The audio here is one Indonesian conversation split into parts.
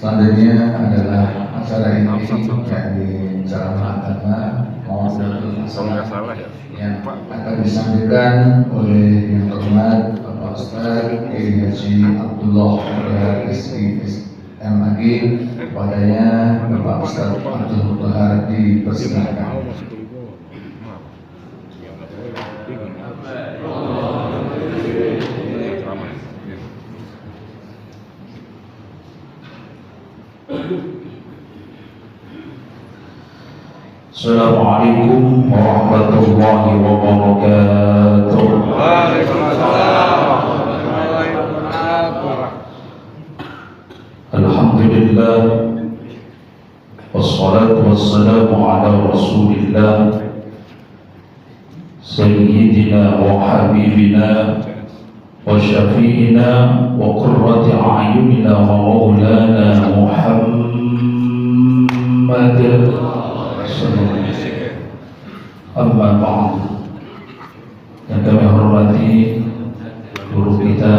Selanjutnya adalah acara ini yakni ceramah agama Mau'izatul Hasanah yang akan disampaikan oleh yang terhormat Bapak Ustaz Kiai Haji Abdullah Rizki MAG. Kepadanya Bapak Ustaz Abdul Bahar dipersilakan. Assalamualaikum warahmatullahi wabarakatuh. Waalaikumsalam warahmatullahi wabarakatuh. Alhamdulillah wassalatu wassalamu ala rasulillah sayyidina wa habibina wa syafi'ina wa qurrati a'yunina wa maulana Muhammad. Amma ba'd. Yang kami hormati guru kita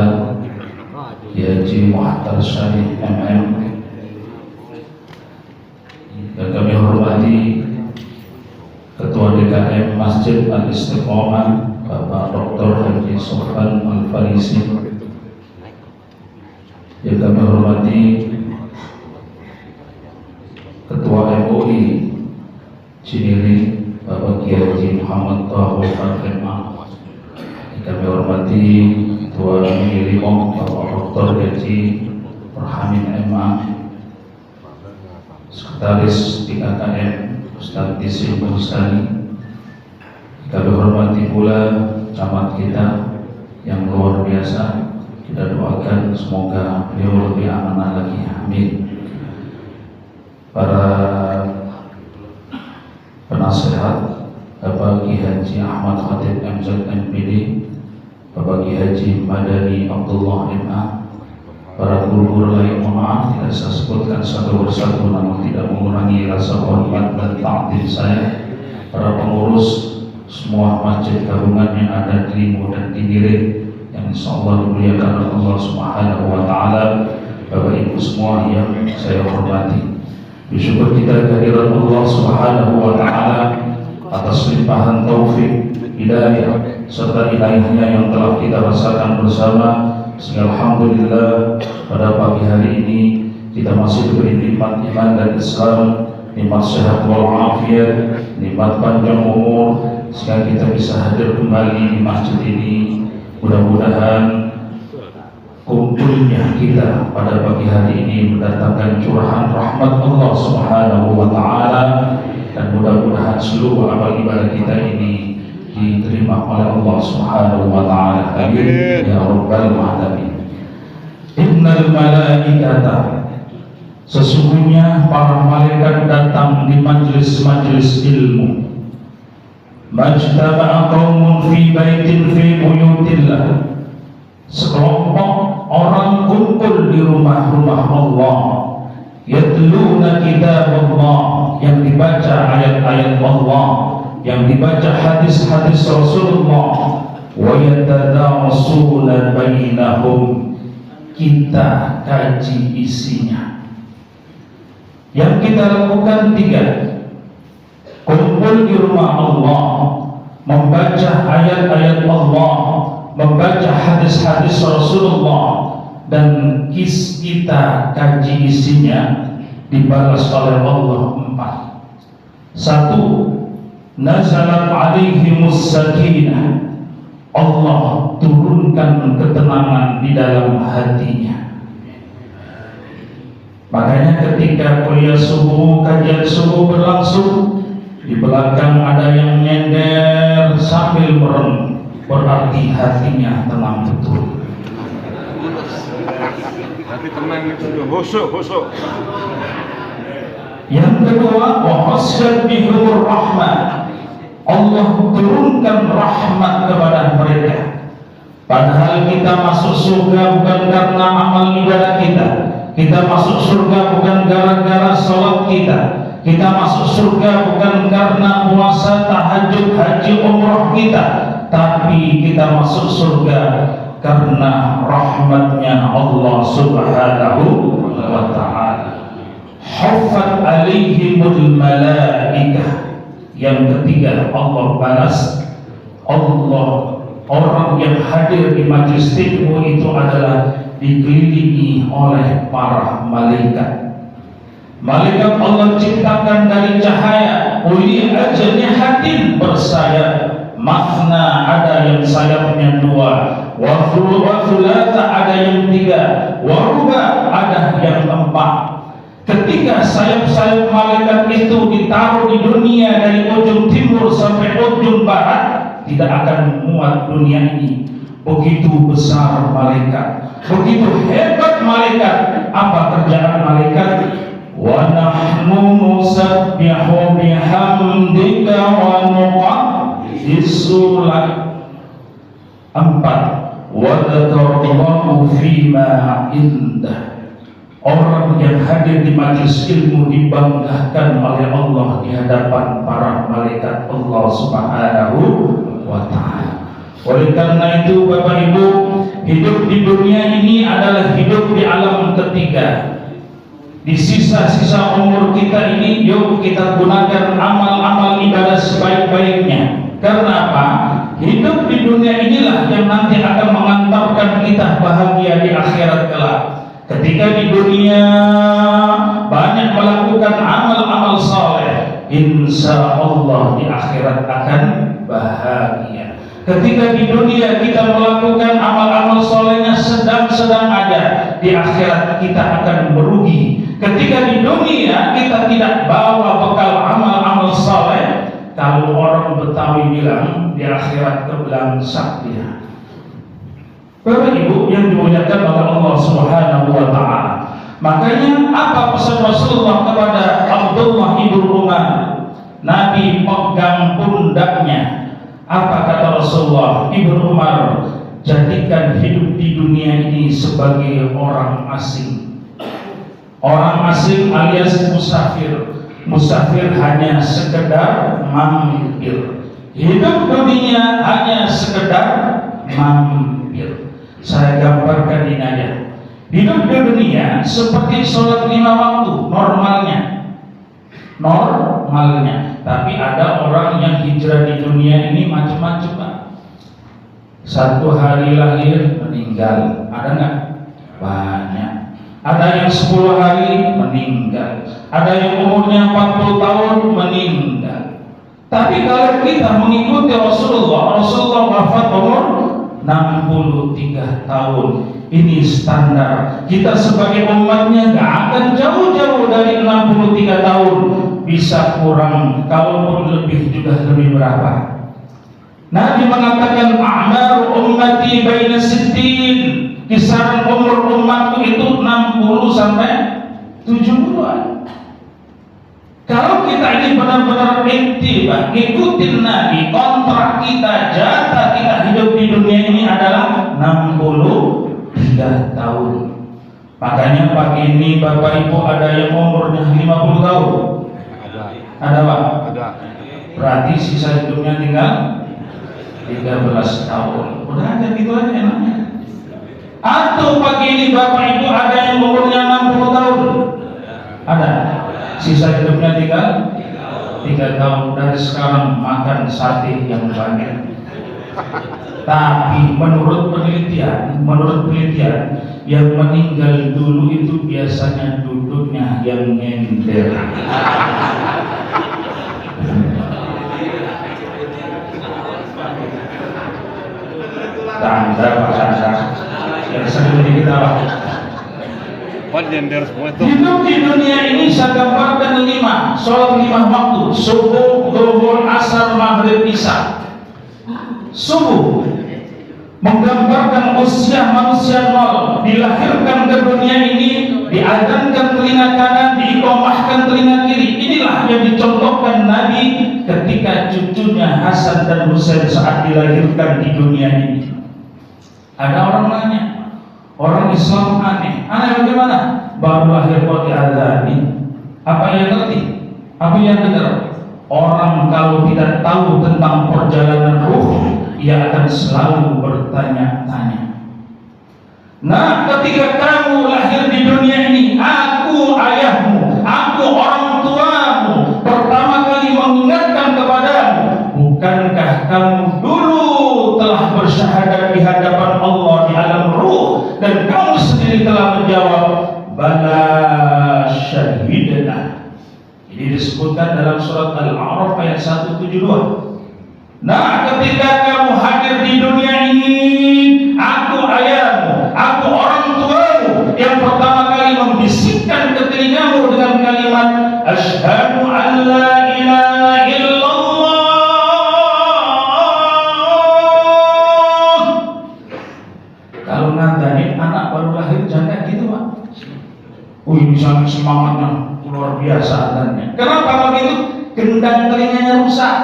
Haji Muhammad Syarif MM, yang kami hormati Ketua DKM Masjid Al-Istiqomah Bapak Dr. Haji Sofwan Al-Farisi, yang kami hormati Ketua MUI Ciniri Bapak Kiai Haji Muhammad Tawaf Al-Qimah, yang kami hormati Ketua MUI Limong Bapak Dr. Haji Perhamin MA, Sekretaris DKKM Ustaz Tisin Mursani. Kami hormati pula camat kita yang luar biasa. Kita doakan semoga beliau lebih amanah lagi, amin. Para penasehat Bapak Kiai Haji Ahmad Khatib MZ MPD, Bapak Kiai Haji Madani Abdullah MA, para guru-guru lain, mohon maaf tidak saya sebutkan satu persatu namun tidak mengurangi rasa hormat dan takdir saya. Para pengurus semua masjid gabungan yang ada di Limo dan di Ngiring yang insyaallah dimuliakan oleh Allah Subhanahu wa taala, Bapak Ibu semua yang saya hormati. Bersyukur kita kehadiran Allah Subhanahu wa taala atas limpahan taufik, hidayah serta ilahiyah yang telah kita rasakan bersama, sehingga alhamdulillah pada pagi hari ini kita masih diberi nikmat iman dan Islam, nikmat sehat walafiat, nikmat panjang umur, sehingga kita bisa hadir kembali di masjid ini. Mudah-mudahan kumpulnya kita pada pagi hari ini mendatangkan curahan rahmat Allah Subhanahu wa taala, dan mudah-mudahan seluruh amal ibadah kita ini diterima oleh Allah Subhanahu wa taala. Amin ya rabbal alamin. Innal malaikata, sesungguhnya para malaikat datang di majlis-majlis ilmu. Majtama'a qaumun fi baitin fi buyutillah, sekelompok orang kumpul di rumah-rumah Allah. Yatluna kitab Allah, yang dibaca ayat-ayat Allah, yang dibaca hadis-hadis Rasulullah. Wa yatadarasuna bainahum, kita kaji isinya. Yang kita lakukan tiga: kumpul di rumah Allah, membaca ayat-ayat Allah, membaca hadis-hadis Rasulullah, dan kita kaji isinya dibalas oleh Allah 4. 1. Nazalat alaihimus sakinah, Allah turunkan ketenangan di dalam hatinya. Makanya ketika kuliah subuh, kajian subuh berlangsung, di belakang ada yang nyender sambil merem, berarti hatinya tenang betul. Hati tenang itu husuk. Yang kedua, wa hasyat bihur rahmah, Allah turunkan rahmat kepada mereka. Padahal kita masuk surga bukan karena amal ibadah kita. Kita masuk surga bukan gara-gara salat kita. Kita masuk surga bukan karena puasa, tahajud, haji, umrah kita, tapi kita masuk surga karena rahmatnya Allah Subhanahu wa ta'ala. alaihimul malaikah. Yang ketiga, Allah balas. Allah, orang yang hadir di majelis ilmu itu adalah dikelilingi oleh para malaikat. Malaikat Allah ciptakan dari cahaya, uli ajnihatin bersayap. Makhna ada yang sayapnya dua, wa thulatha ada yang tiga, wa ruba ada yang empat. Ketika sayap-sayap malaikat itu ditaruh di dunia dari ujung timur sampai ujung barat, tidak akan muat dunia ini. Begitu besar malaikat, begitu hebat malaikat. Apa kerjaan malaikat? Wa nahnu nusabbihu bihamdika wa nuqaddisu lak. 4. Wa dzakarallahu fima indah. Orang yang hadir di majelis ilmu dibanggakan oleh Allah di hadapan para malaikat Allah Subhanahu wa ta'ala. Oleh karena itu Bapak Ibu, hidup di dunia ini adalah hidup di alam ketiga. Di sisa-sisa umur kita ini, yuk kita gunakan amal-amal ibadah sebaik-baiknya. Karena apa? Hidup di dunia inilah yang nanti akan mengantarkan kita bahagia di akhirat kelak. Ketika di dunia banyak melakukan amal-amal saleh, insya Allah di akhirat akan bahagia. Ketika di dunia kita melakukan amal-amal salehnya sedang-sedang aja, di akhirat kita akan merugi. Ketika di dunia kita tidak bawa bekal amal-amal saleh, kalau orang Betawi bilang di akhirat kebelangsak dia. Bapak Ibu yang dimuliakan oleh Allah Subhanahu wa ta'ala. Makanya apa pesan Rasulullah kepada Abdullah ibn Umar? Nabi pegang pundaknya. Apa kata Rasulullah? Ibn Umar, jadikan hidup di dunia ini sebagai orang asing. Orang asing alias musafir. Musafir hanya sekedar mampir. Hidup dunia hanya sekedar mampir. Saya gambarkan ini aja. Hidup di dunia seperti sholat 5 waktu normalnya. Tapi ada orang yang hijrah di dunia ini macam-macam, Pak. 1 hari lahir meninggal, ada nggak? Banyak. Ada yang 10 hari meninggal, ada yang umurnya 40 tahun meninggal. Tapi kalau kita mengikuti Rasulullah wafat umur 63 tahun. Ini standar. Kita sebagai umatnya gak akan jauh-jauh dari 63 tahun. Bisa kurang, kalaupun lebih juga lebih berapa. Nabi mengatakan a'mar ummati baina sittin. Kisaran umur umatku itu 60 sampai 70-an. Kalau kita ini benar-benar ittiba, ikutin Nabi, kontrak kita, jatah kita hidup di dunia ini adalah 63 tahun. Makanya pagi ini Bapak Ibu ada yang umurnya 50 tahun. Ada Pak? Ada. Berarti sisa hidupnya tinggal 13 tahun. Udah aja gitu aja enaknya. Atau pagi ini Bapak Ibu ada yang umurnya 60 tahun. Ada. Sisa hidupnya tinggal 3 tahun. Dari sekarang makan sate yang banyak. Tapi menurut penelitian yang meninggal dulu itu biasanya duduknya yang nyender. Tanda bahasa yang sering diketahui. Hidup di dunia ini saya gambarkan 5, sholat 5 waktu, subuh, zuhur, asar, maghrib, isya. Subuh menggambarkan usia manusia 0, dilahirkan ke dunia ini, diadzankan telinga kanan, diiqamahkan telinga kiri. Inilah yang dicontohkan Nabi ketika cucunya Hasan dan Husain saat dilahirkan di dunia ini. Ada orang nanya, orang Islam aneh bagaimana? Baru lahir kok diadzani. Apa yang ngerti? Apa yang dengar? Orang kalau tidak tahu tentang perjalanan ruh, ia akan selalu bertanya-tanya. Nah, ketika kamu lahir di dunia ini, aku ayahmu, aku orang di hadapan Allah di alam ruh, dan kamu sendiri telah menjawab bala syahidna. Ini disebutkan dalam surat Al-A'raf ayat 172. Nah, ketika kamu hadir di dunia ini, aku ayahmu, aku orang tuamu yang pertama kali membisikkan ke telingamu dengan kalimat asyhadu an la ilaha illallah. Kalau ngandanin anak baru lahir jangan gitu, Pak. Wih, misalnya semangatnya luar biasa adanya. Kenapa begitu? Gendang telinganya rusak.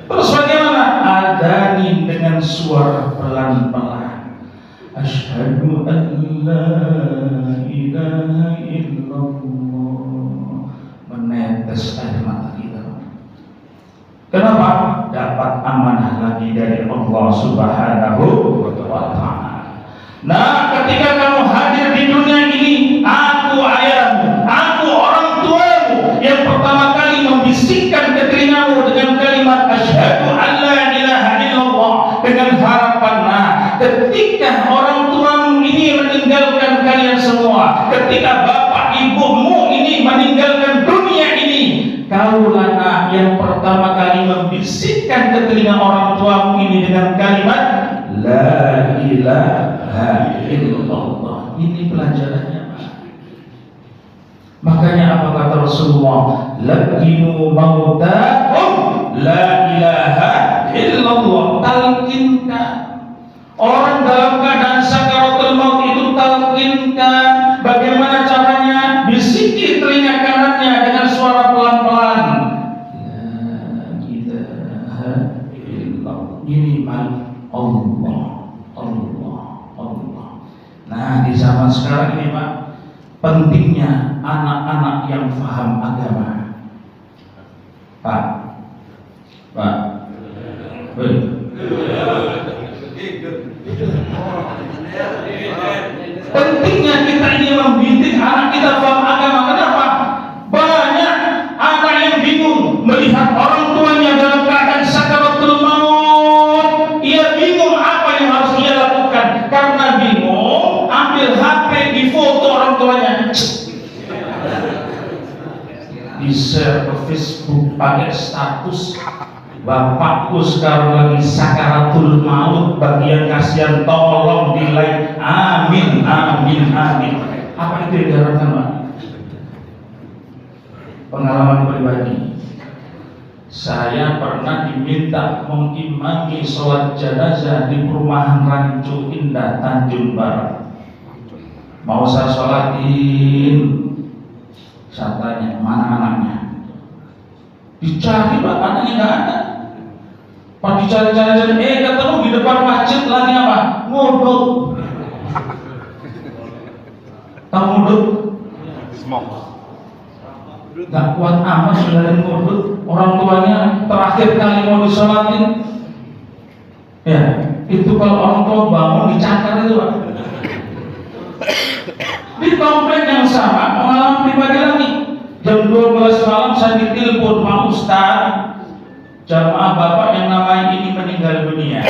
Terus bagaimana? Adani dengan suara pelan-pelan. Asyhadu an la ilaha illallah. Menetes air mata kita. Kenapa? Dapat amanah lagi dari Allah Subhanahu wa ta'ala. Nah, ketika kamu hadir di dunia ini, aku ayahmu, aku orang tuamu yang pertama kali membisikkan ke telingamu dengan kalimat asyhadu an la ilaha illallah, dengan harapan, nah, ketika orang tuamu ini meninggalkan kalian semua, ketika bapak ibumu ini meninggalkan dunia ini, kaulah anak yang pertama kali membisikkan ke telinga orang tuamu ini dengan kalimat la ilaha illallah. Ini pelajarannya. Makanya apa kata Rasulullah? Lakinu mautakum la ilaha illallah. Talkinkan orang dalam keadaan sakaratul maut itu, talkinkan bagaimana caranya. Bisiki telinga kanannya dengan suara pelan-pelan, la ilaha illallah. Ini Allah, Allah, Allah. Nah, di zaman sekarang ini, Pak, pentingnya anak-anak yang paham agama. Pak, pentingnya kita ini membimbing anak kita paham agama. Kenapa? Banyak anak yang bingung melihat orang tuanya dalam keadaan sakaratul maut. Ia bingung apa yang harus ia lakukan. Karena bingung, ambil HP, di foto orang tuanya, di share ke Facebook, pakai status, bapakku sekarang lagi sakaratul maut, bagian kasihan tolong di like, amin, amin, amin. Apa itu yang diharapkan, Pak? Pengalaman pribadi, saya pernah diminta mengimami sholat jenazah di perumahan Rancu Indah, Tanjung Barat. Mau saya sholatin, saya tanya, mana anaknya? Dicari, Pak, anaknya nggak ada. Pas dicari-cari, ketemu di depan masjid lagi apa? Nguduk. Tahu nguduk? Smoke. Gak kuat amat dari nguduk. Orang tuanya terakhir kali mau disolatin, ya itu kalau orang tua bangun dicakar itu, Pak. Di komplek yang sama, pengalaman pribadi lagi. Jam 12 malam saya ditelepon, Pak Ustaz, jamaah bapak yang namanya ini meninggal dunia.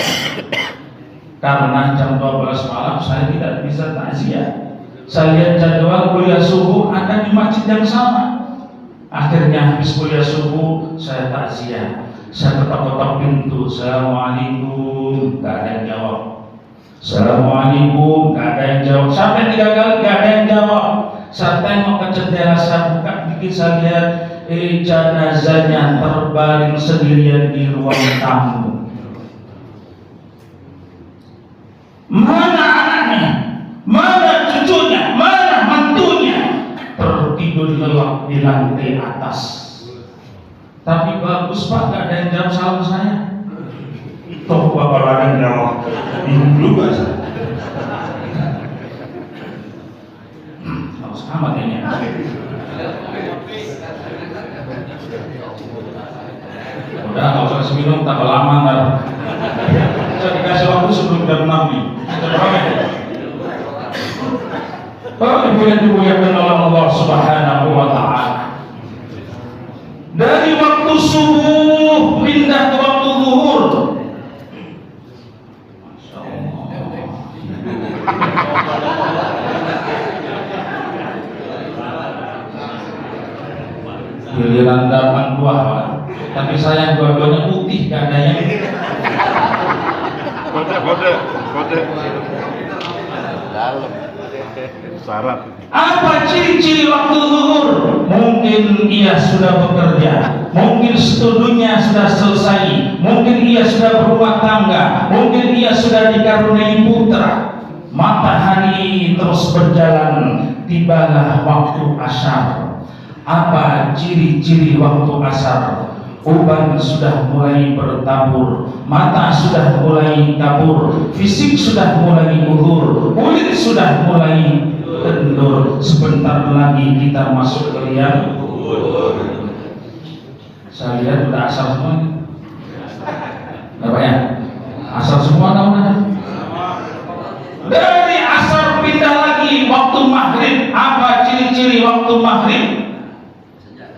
Karena jam 12 malam saya tidak bisa takziah. Saya lihat jadwal kuliah subuh ada di masjid yang sama. Akhirnya habis kuliah subuh saya takziah. Saya ketok-ketok pintu, assalamualaikum, gak ada yang jawab. Assalamualaikum, gak ada yang jawab. Sampai 3 kali gak ada yang jawab. Saya tengok ke jendela, saya buka dikit, saya lihat jenazahnya terbaring sendirian di ruang tamu. Mana anaknya? Mana cucunya? Mana mantunya? Tertidur lelap di lantai atas. Tapi bagus, Pak, gak ada yang jawab salam saya. Toh bapak ada yang jawab, bingung juga saya. Harus amat ini. Udah, nggak usah minum, tambah lama ntar. Saya dikasih waktu sebelum jam 6 nih. Bapak ibu yang dimuliakan oleh Allah Subhanahu wa ta'ala, dari waktu subuh pindah ke waktu zuhur. Giliran dapat buah, Pak. Tapi sayang dua-duanya putih, gak ada yang Kode. Dalam. Syarat. Apa ciri-ciri waktu zuhur? Mungkin ia sudah bekerja, mungkin studinya sudah selesai, mungkin ia sudah berumah tangga, mungkin ia sudah dikaruniai putra. Matahari terus berjalan, tibalah waktu asar. Apa ciri-ciri waktu asar? Uban sudah mulai bertabur, mata sudah mulai kabur, fisik sudah mulai gugur, kulit sudah mulai kendur. Sebentar lagi kita masuk ke liang kubur. Saya lihat udah asar semua. Apa ya? Asar semua namanya. Dari asar pindah lagi waktu maghrib. Apa ciri-ciri waktu maghrib?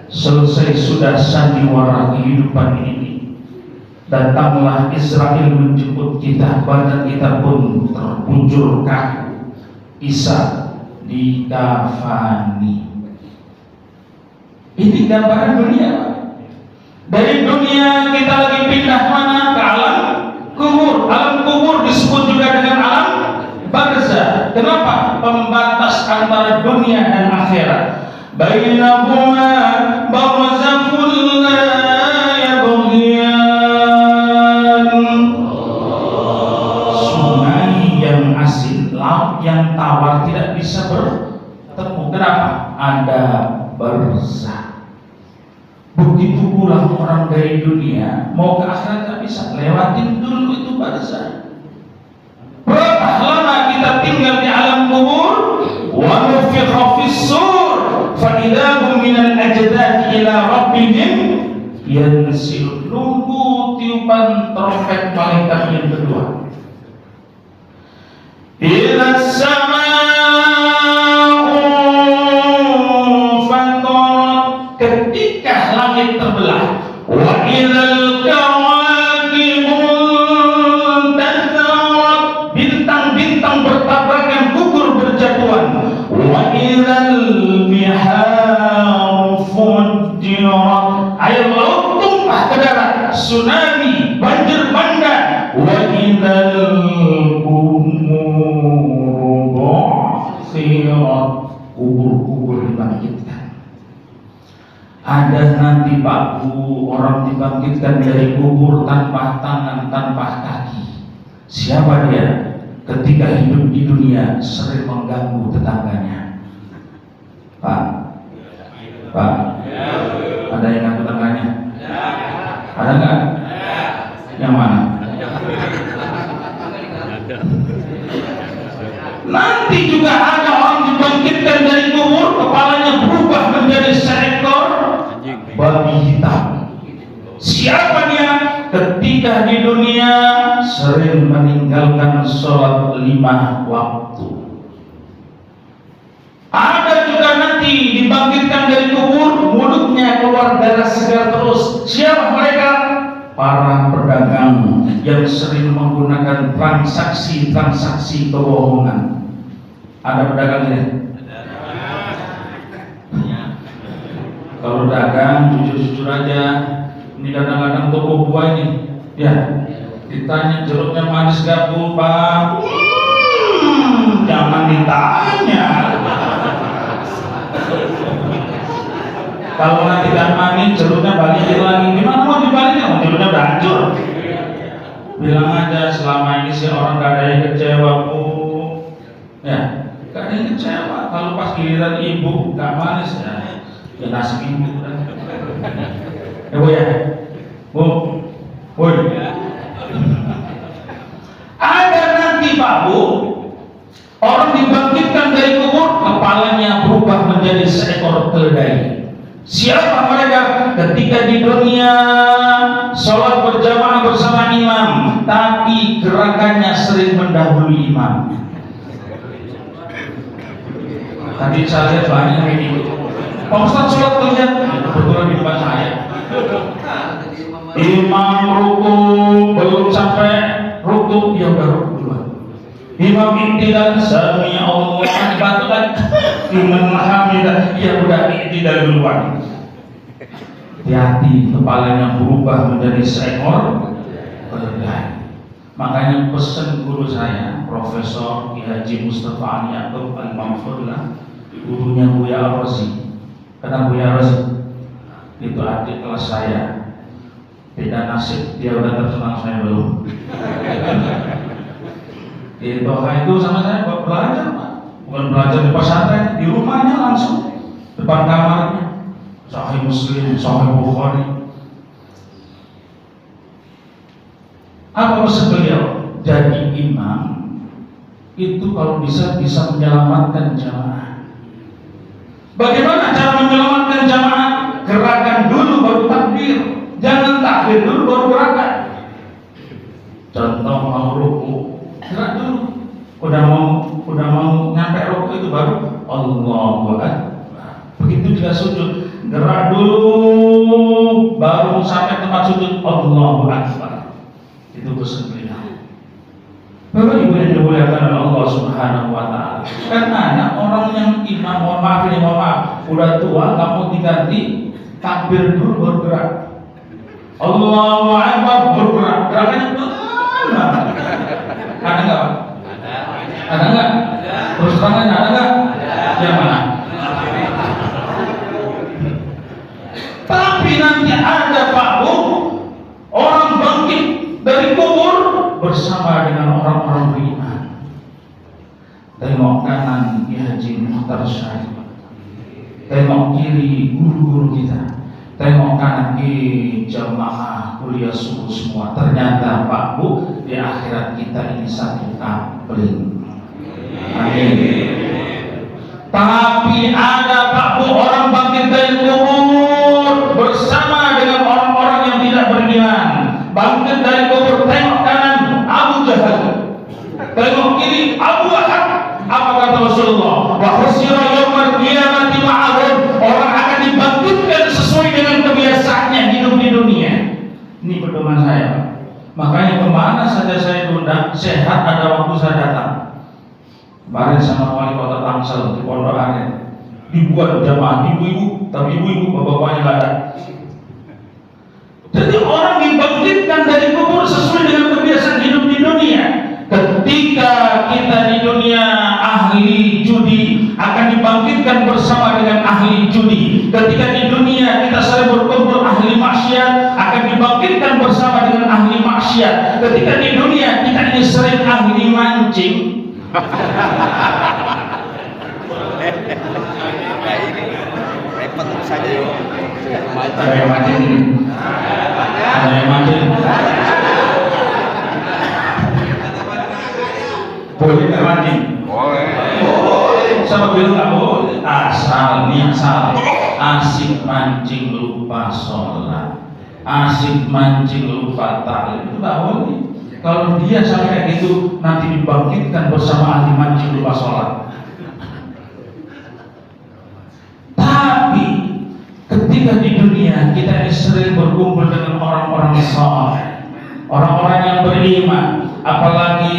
Selesai sudah sandiwara kehidupan ini, datanglah Israel menjemput kita, badan kita pun terbujur kaku, Isa dikafani. Ini gambaran dunia. Dari dunia kita lagi pindah mana? Ke alam kubur. Alam kubur disebut juga dengan alam barzah. Kenapa? Pembatas antara dunia dan akhirat. Bainahuma barzakhun la yabghiyan. Sungai yang asin, laut yang tawar tidak bisa bertemu. Kenapa? Ada barzah. Begitu pula orang dari dunia mau ke akhirat tidak bisa, lewatin dulu itu barzah. Berapa lama kita tinggal di alam kubur? Wa nufikha fis-sur fa idahum minal ajdadi ila rabbihim yansilun. Nunggu tiupan trompet malaikat yang kedua. Ila sama'u fatarat, ketika langit terbelah. Wa ilal kawakibu tadharat, bintang-bintang bertabrakan, gugur berjatuhan. Wa ilal biharu fujirat, air laut tumpah ke darat, tsunami, banjir bandang. Wa ilal kubur bu'thirat, kubur-kubur dibangkitkan. Ada nanti Pak Bu, orang dibangkitkan dari kubur tanpa tangan, tanpa kaki. Siapa dia? Ketika hidup di dunia sering mengganggu tetangganya. Pak, ada yang ngaku tetangganya? Ada nggak? Yang mana? Nanti juga ada orang dibangkitkan dari kubur, kepalanya berubah menjadi seekor babi hitam. Siapa dia? Ketika di dunia sering meninggalkan sholat 5 waktu. Ada juga nanti dibangkitkan dari kubur, mulutnya keluar darah segar terus. Siapa mereka? Para pedagang yang sering menggunakan transaksi kebohongan. Ada pedagang ini? Kalau dagang jujur-jujur aja. Ini kadang-kadang toko buah ini, ya, ditanya jeruknya manis gak Bu, Pak? Jangan ditanya. Kalau nanti gak manis, jeruknya balikin lagi. Gimana mau dibalikin? Jeruknya udah hancur. Bilang aja selama ini sih orang gak ada yang kecewa Bu. Ya, gak ada yang kecewa. Kalau pas giliran ibu gak manis ya nasib ibu. Bu ya, Bu. Ada nanti Pak Bu, orang dibangkitkan dari kubur, kepalanya berubah menjadi seekor keledai. Siapa mereka? Ketika di dunia sholat berjamaah bersama imam, tapi gerakannya sering mendahului imam. Tadi saya lihat banyak ini. Pak Ustaz sholat melihat, kebetulan di depan saya. Imam ruku belum sampai ruku, dia udah ruku duluan. Imam iktidal, sami Allah akbar, liman hamidah, dia udah iktidal duluan. hati-hati kepalanya berubah menjadi seekor keledai. Makanya pesan guru saya, Profesor Ki Haji Mustafa Ali Yaakob Al-Mamfurlah, gurunya Buya Rozi. Karena Buya Rozi itu adik kelas saya. Beda nasib, dia udah terkenal, saya belum. Di Toha itu sama saya belajar, Pak. Bukan belajar di pesantren, di rumahnya langsung depan kamarnya. Sahih Muslim, Sahih Bukhari. Apa pesan beliau? Jadi imam itu kalau bisa menyelamatkan jamaah. Bagaimana cara menyelamatkan jamaah? Gerakan dulu baru takbir, jangan takbir dulu baru gerakan. Contoh mau ruku, gerak dulu. Udah mau nyampe ruku itu baru Allahu Akbar. Begitu juga sujud, gerak dulu baru sampai tempat sujud Allahu Akbar. Itu pesan beliau. Bapak Ibu yang dimuliakan oleh Allah Subhanahu wa taala. Karena orang yang imam, mohon maaf, udah tua, kamu diganti takbir dulu baru gerak. Allahu Akbar baru gerak. Gerakannya benar. Ada enggak, Pak? Ada enggak? Terus tangannya ada enggak? Yang mana? Tapi nanti ada Pak Bu, orang bangkit dari kubur bersama dengan orang-orang beriman. Tengok kanan Ki Haji Muhtar Syarif, tengok kiri guru-guru kita, tengok kanan jamaah kuliah subuh semua. Ternyata Pak Bu, di akhirat kita ini satu kapling. Amin. Tapi ada Pak Bu, orang bangkit dari kubur bersama dengan orang-orang yang tidak beriman. Bangkit dari kubur, tengok kanan Abu Jahal, tengok kiri Abu Lahab. Apa kata Rasulullah? Wa husyira yaumal qiyamati ma'ahum. Orang akan dibangkitkan sesuai dengan kebiasaannya hidup di dunia. Ini pedoman saya. Makanya kemana saja saya diundang, sehat ada waktu saya datang. Kemarin sama wali kota Tangsel di Pondok Aren dibuat jamaah ibu-ibu, tapi ibu-ibu bapak-bapaknya nggak ada. Jadi orang dibangkitkan dari kubur sesuai dengan kebiasaan hidup di dunia. Ketika kita di dunia ahli judi, akan dibangkitkan bersama dengan ahli judi. Ketika di dunia kita sering berkumpul ahli maksiat, akan dibangkitkan bersama dengan ahli maksiat. Ketika di dunia kita ini sering ahli mancing, repot saja yuk. ada yang mancing, ada yang mancing. Boleh nggak mancing? Boleh. Sama bilang nggak boleh. Asal nih asal. Asik mancing lupa sholat, asik mancing lupa ta'lim, itu nggak boleh. Kalau dia sampai kayak gitu, nanti dibangkitkan bersama ahli mancing lupa sholat. Tapi ketika di dunia kita ini sering berkumpul dengan orang-orang saleh, orang-orang yang beriman, apalagi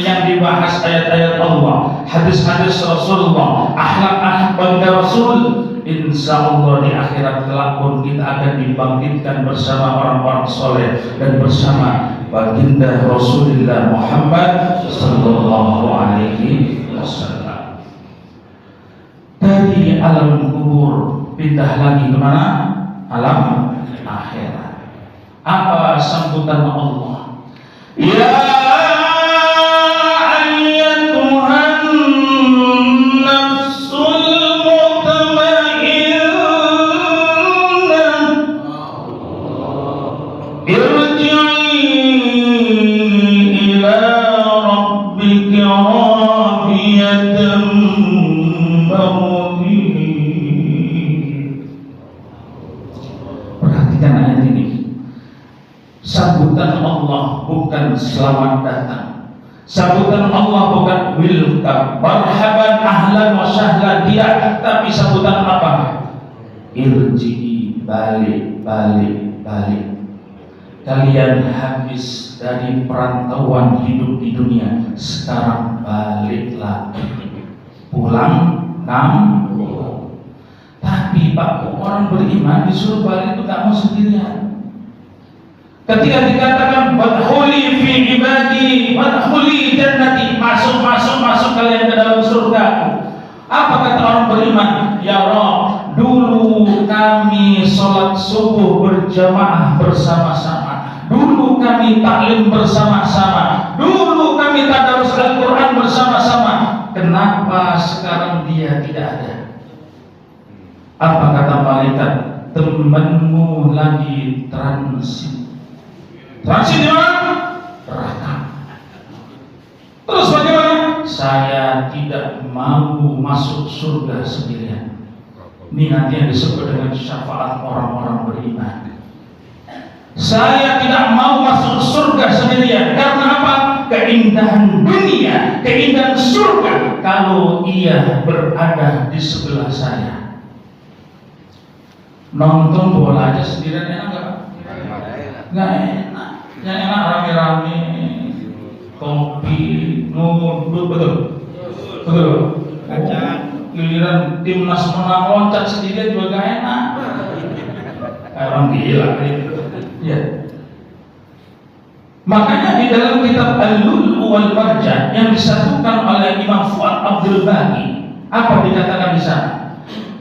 yang dibahas ayat-ayat Allah, hadis-hadis Rasulullah, akhlak-akhlak bangga Rasul, insya Allah di akhirat kelak pun kita akan dibangkitkan bersama orang-orang soleh dan bersama baginda Rasulullah Muhammad sallallahu alaihi wasallam. Dari alam kubur pindah lagi kemana? Alam akhirat. Apa sambutan Allah? Ya ayyatuhan nafsul mutmainnah irji'i ila rabbika radiyatan mardiyah. Perhatikan ayat ini. Sambutan Allah bukan selamat datang. Sambutan Allah bukan welcome, marhaban, ahlan wa sahlan, tidak. Tapi sambutan apa? Irji'i, balik. Kalian habis dari perantauan hidup di dunia, sekarang balik lagi, pulang kampung. Tapi Tapi Pak, orang beriman disuruh balik itu gak mau sendirian. Ketika dikatakan wadkhuli fi ibadi wadkhuli jannati, masuk kalian ke dalam surga. Apa kata orang beriman? Ya Rabb, dulu kami sholat subuh berjamaah bersama-sama, dulu kami taklim bersama-sama, dulu kami tadarus Al-Quran bersama-sama. Kenapa sekarang dia tidak ada? Apa kata malaikat? Temanmu lagi transit. Transit di mana? Neraka. Terus bagaimana? Saya tidak mau masuk surga sendirian. Ini nanti yang disebut dengan syafaat orang-orang beriman. Saya tidak mau masuk surga sendirian. Karena apa? Keindahan dunia, keindahan surga kalau ia berada di sebelah saya. Nonton bola aja sendirian enak gak? Gak enak. Yang enak rame-rame, kopi, nunduk, betul? Giliran timnas menang loncat sendirian juga gak enak. Orang gila ya. Makanya di dalam kitab Al-Lu'lu' wal Marjan yang disatukan oleh Imam Fuad Abdul Baqi, apa dikatakan di sana?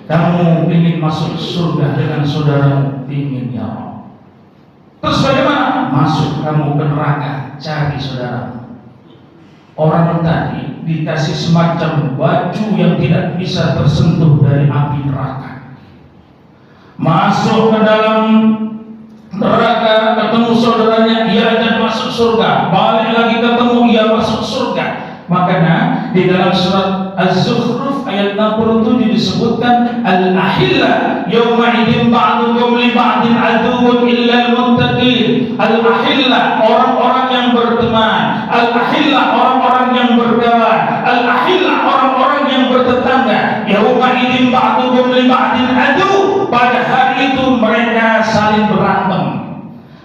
Kamu ingin masuk surga dengan saudaramu, ingin ya Allah. Terus bagaimana? Masuk kamu ke neraka, cari saudaramu. Orang tadi dikasih semacam baju yang tidak bisa tersentuh dari api neraka. Masuk ke dalam neraka, ketemu saudaranya, ia akan masuk surga. Balik lagi ketemu, ia masuk surga. Makanya di dalam surat Az-Zukhruf ayat 67 disebutkan al-ahilla yawma idzin ba'dukum li ba'din aduwwun illa al-muttaqin. Al-ahilla orang-orang yang berteman, al-ahilla orang-orang yang berkawan, al-ahilla orang-orang yang bertetangga. Yawma idzin ba'dukum li ba'din adu. Pada hari itu mereka saling berantem.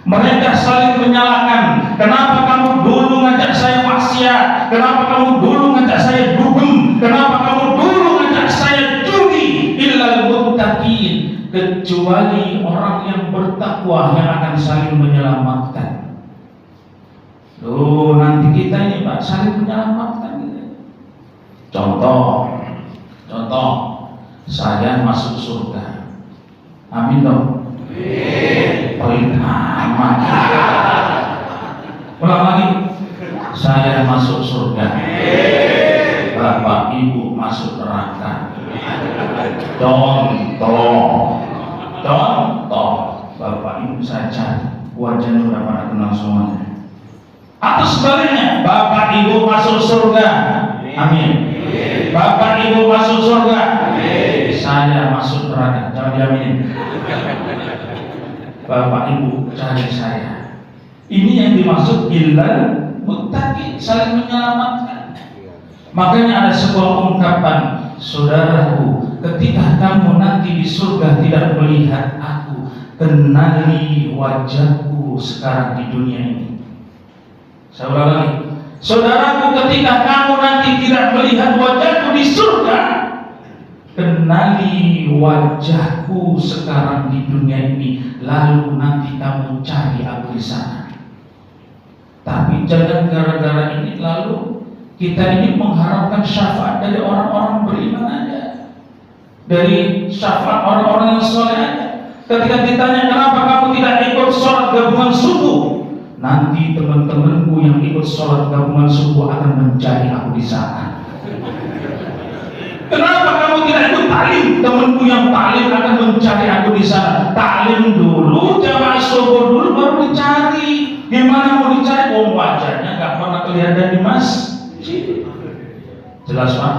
Mereka saling menyalahkan. Kenapa kamu dulu ngajak saya maksiat? Kenapa kamu dulu ngajak saya dugem? Kenapa kamu dulu ngajak saya judi? Illal muttaqin, kecuali orang yang bertakwa yang akan saling menyelamatkan. Loh, nanti kita ini Pak saling menyelamatkan gitu. Contoh, saya masuk surga. Amin dong. Paling aman. Ulang lagi. Saya masuk surga. Bapak Ibu masuk neraka. Contoh. Bapak Ibu saya cari, wajahnya udah pada kenal semuanya. Atau sebaliknya, Bapak Ibu masuk surga. Amin. Bapak Ibu masuk surga. Saya masuk neraka. Jangan diaminin. Bapak Ibu cari saya. Ini yang dimaksud illal muttaqin, saling menyelamatkan. Makanya ada sebuah ungkapan, saudaraku, ketika kamu nanti di surga tidak melihat aku, kenali wajahku sekarang di dunia ini. Saya ulang lagi, saudaraku, ketika kamu nanti tidak melihat wajahku di surga, kenali wajahku sekarang di dunia ini, lalu nanti kamu cari aku di sana. Tapi jangan gara-gara ini lalu kita ini mengharapkan syafaat dari orang-orang beriman aja, dari syafaat orang-orang yang soleh aja. Ketika ditanya kenapa kamu tidak ikut sholat gabungan subuh, nanti teman-temanku yang ikut sholat gabungan subuh akan mencari aku di sana. Kenapa kamu tidak ikut taklim? Temanku yang taklim akan mencari aku di sana. Taklim dulu, jamaah subuh dulu, baru dicari. Gimana mau dicari? Oh, wajahnya nggak pernah kelihatan di masjid. Jelas Pak?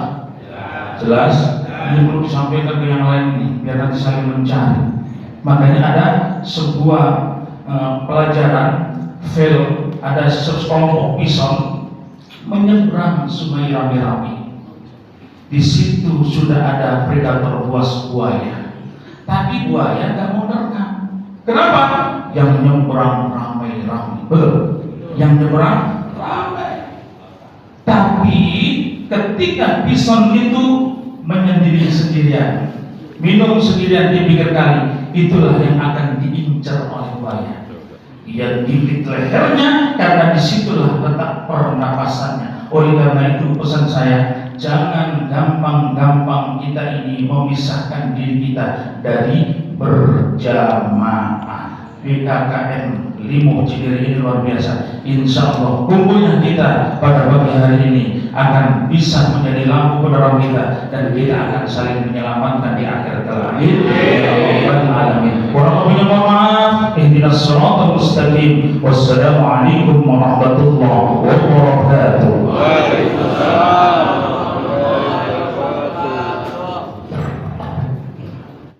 Jelas. Ini perlu disampaikan ke yang lain ini, biar nanti saling mencari. Makanya ada sebuah pelajaran film, ada sekelompok bison menyeberang sungai rame-rame. Di situ sudah ada predator buaya, tapi buaya nggak mau nerekam. Kenapa? Yang nyebrang ramai-ramai, betul? Yang nyebrang ramai. Tapi ketika bison itu menyendiri sendirian, minum sendirian di pinggir kali, itulah yang akan diincar oleh buaya. Ia gigit lehernya karena disitulah letak pernapasannya. Oleh karena itu pesan saya, jangan gampang-gampang kita ini memisahkan diri kita dari berjamaah. BKKM Limuh Cikiri ini luar biasa. Insya Allah kumpulnya kita pada pagi hari ini akan bisa menjadi lampu penerang kita, dan kita akan saling menyelamatkan di akhir kelak. Amin. Mohon maaf. Ihdinas shiratal mustaqim. Wassalamualaikum warahmatullahi wabarakatuh. Waalaikumsalam.